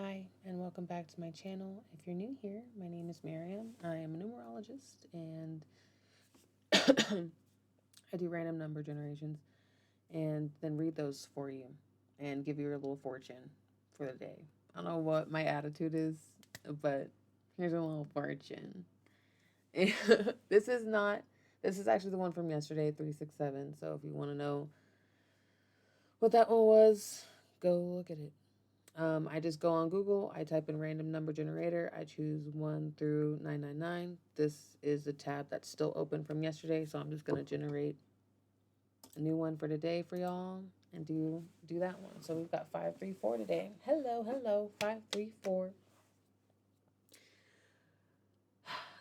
Hi, and welcome back to my channel. If you're new here, my name is Miriam. I am a numerologist, and I do random number generations and then read those for you and give you your little fortune for the day. I don't know what my attitude is, but here's a little fortune. this is not, this is actually the one from yesterday, 367. So if you want to know what that one was, go look at it. I just go on Google, I type in random number generator, I choose 1 through 999. This is the tab that's still open from yesterday, so I'm just going to generate a new one for today for y'all and do that one. So we've got 534 today. Hello, 534.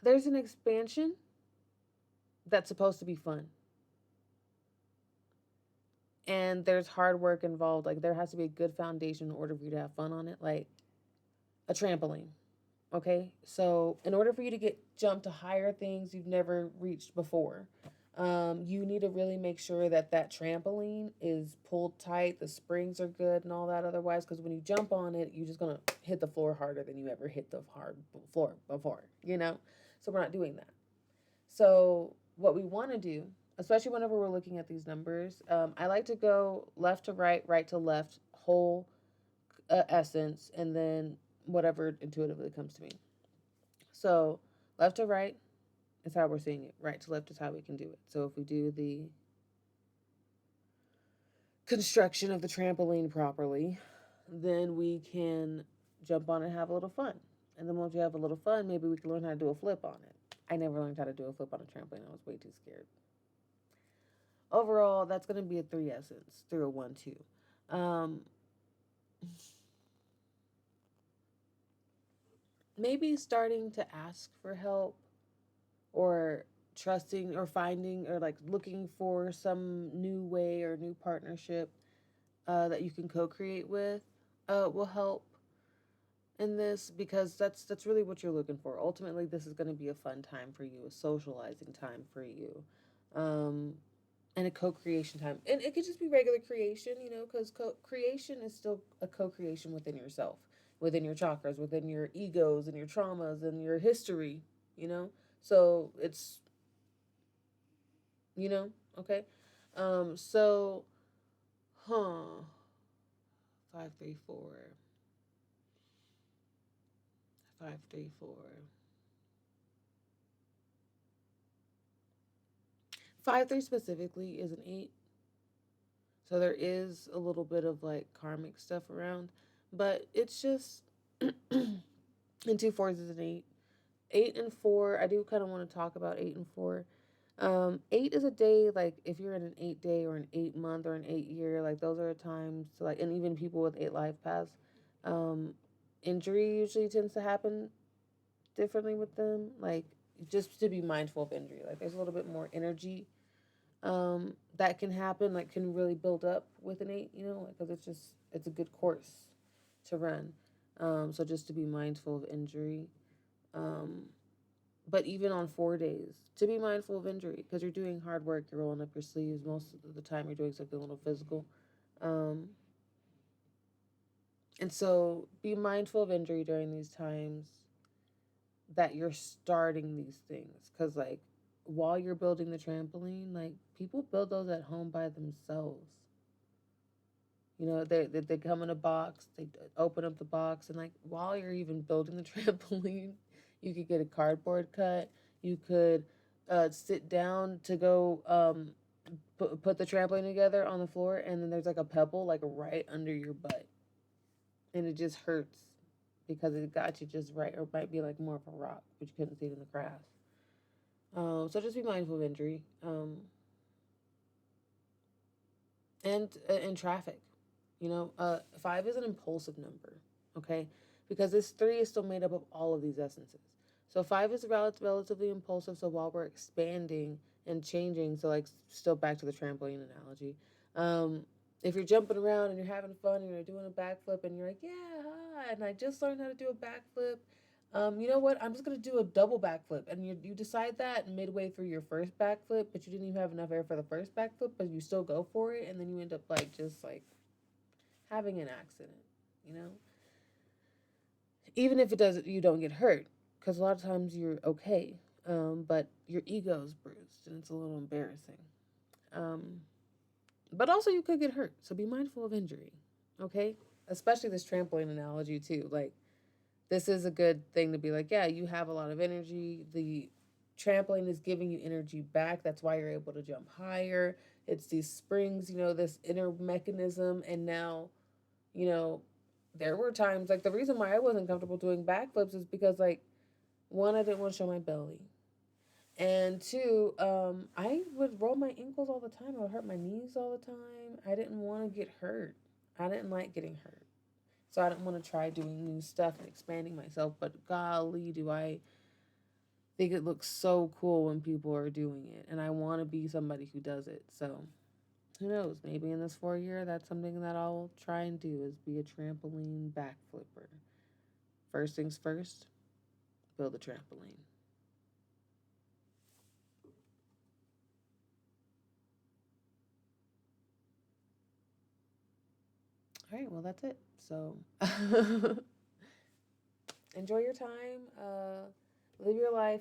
There's an expansion that's supposed to be fun. And there's hard work involved. Like, there has to be a good foundation in order for you to have fun on it, like a trampoline. Okay, so in order for you to get jumped to higher things you've never reached before, you need to really make sure that that trampoline is pulled tight, the springs are good, and all that. Otherwise, because when you jump on it, you're just gonna hit the floor harder than you ever hit the hard floor before. So we're not doing that. So what we want to do, especially whenever we're looking at these numbers, I like to go left to right, right to left, whole essence, and then whatever intuitively comes to me. So left to right is how we're seeing it. Right to left is how we can do it. So if we do the construction of the trampoline properly, then we can jump on and have a little fun. And then once we have a little fun, maybe we can learn how to do a flip on it. I never learned how to do a flip on a trampoline. I was way too scared. Overall, that's going to be a 3 essence through a 1 2. Um, Maybe starting to ask for help or trusting or finding or like looking for some new way or new partnership that you can co-create with will help in this, because that's really what you're looking for. Ultimately, this is going to be a fun time for you, a socializing time for you, um, and a co-creation time. And it could just be regular creation, because creation is still a co-creation within yourself, within your chakras, within your egos and your traumas and your history. So it's you know okay. So, huh, 534, 534, 5 3 specifically is an 8. So there is a little bit of like karmic stuff around, but it's just and 2 4s is an 8. 8 and 4, I do kind of want to talk about 8 and 4. 8 is a day, like if you're in an 8 day or an 8 month or an 8 year, like those are times to like, and even people with 8 life paths, um, injury usually tends to happen differently with them. Like, just to be mindful of injury. Like, there's a little bit more energy that can happen, like can really build up with an 8, because it's a good course to run. So just to be mindful of injury. Um, but even on 4 days, to be mindful of injury, because you're doing hard work, you're rolling up your sleeves. Most of the time, you're doing something a little physical. Um, and so be mindful of injury during these times that you're starting these things. Because, like, while you're building the trampoline, like, people build those at home by themselves. They come in a box, they open up the box, and like while you're even building the trampoline, you could get a cardboard cut. You could sit down to go put the trampoline together on the floor, and then there's like a pebble like right under your butt, and it just hurts because it got you just right, or it might be like more of a rock, but you couldn't see it in the grass. So just be mindful of injury, and in traffic. 5 is an impulsive number, okay? Because this 3 is still made up of all of these essences. So 5 is relatively impulsive. So while we're expanding and changing, so like still back to the trampoline analogy, if you're jumping around and you're having fun and you're doing a backflip and you're like, yeah, hi, and I just learned how to do a backflip. You know what? I'm just gonna do a double backflip, and you decide that midway through your first backflip, but you didn't even have enough air for the first backflip, but you still go for it, and then you end up like just like having an accident, you know? even if it doesn't, you don't get hurt, because a lot of times you're okay, but your ego is bruised and it's a little embarrassing. Um, but also you could get hurt, so be mindful of injury, okay? Especially this trampoline analogy too. Like, this is a good thing to be like, yeah, you have a lot of energy. The trampoline is giving you energy back. That's why you're able to jump higher. It's these springs, this inner mechanism. And now, you know, there were times, like, the reason why I wasn't comfortable doing backflips is because, like, one, I didn't want to show my belly. And two, I would roll my ankles all the time. I would hurt my knees all the time. I didn't want to get hurt. I didn't like getting hurt. So I didn't want to try doing new stuff and expanding myself. But golly, do I think it looks so cool when people are doing it. And I want to be somebody who does it. So who knows? Maybe in this 4 year, that's something that I'll try and do is be a trampoline backflipper. First things first, build a trampoline. All right, well, that's it. So enjoy your time. Live your life.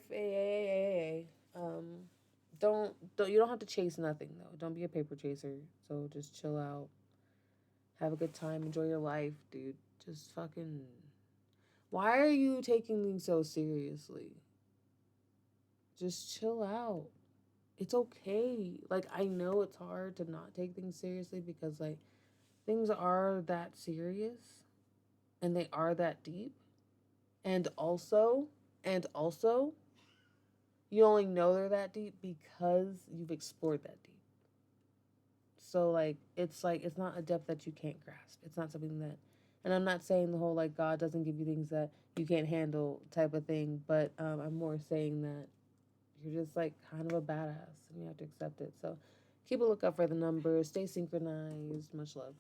Don't you don't have to chase nothing though. Don't be a paper chaser. So just chill out. Have a good time. Enjoy your life, dude. Just fucking. Why are you taking things so seriously? Just chill out. It's okay. Like, I know it's hard to not take things seriously because, like, things are that serious and they are that deep. And also, and also, you only know they're that deep because you've explored that deep. So, like, it's not a depth that you can't grasp. It's not something that, and I'm not saying the whole, like, God doesn't give you things that you can't handle type of thing, but I'm more saying that you're just, like, kind of a badass and you have to accept it. So keep a lookout for the numbers. Stay synchronized. Much love.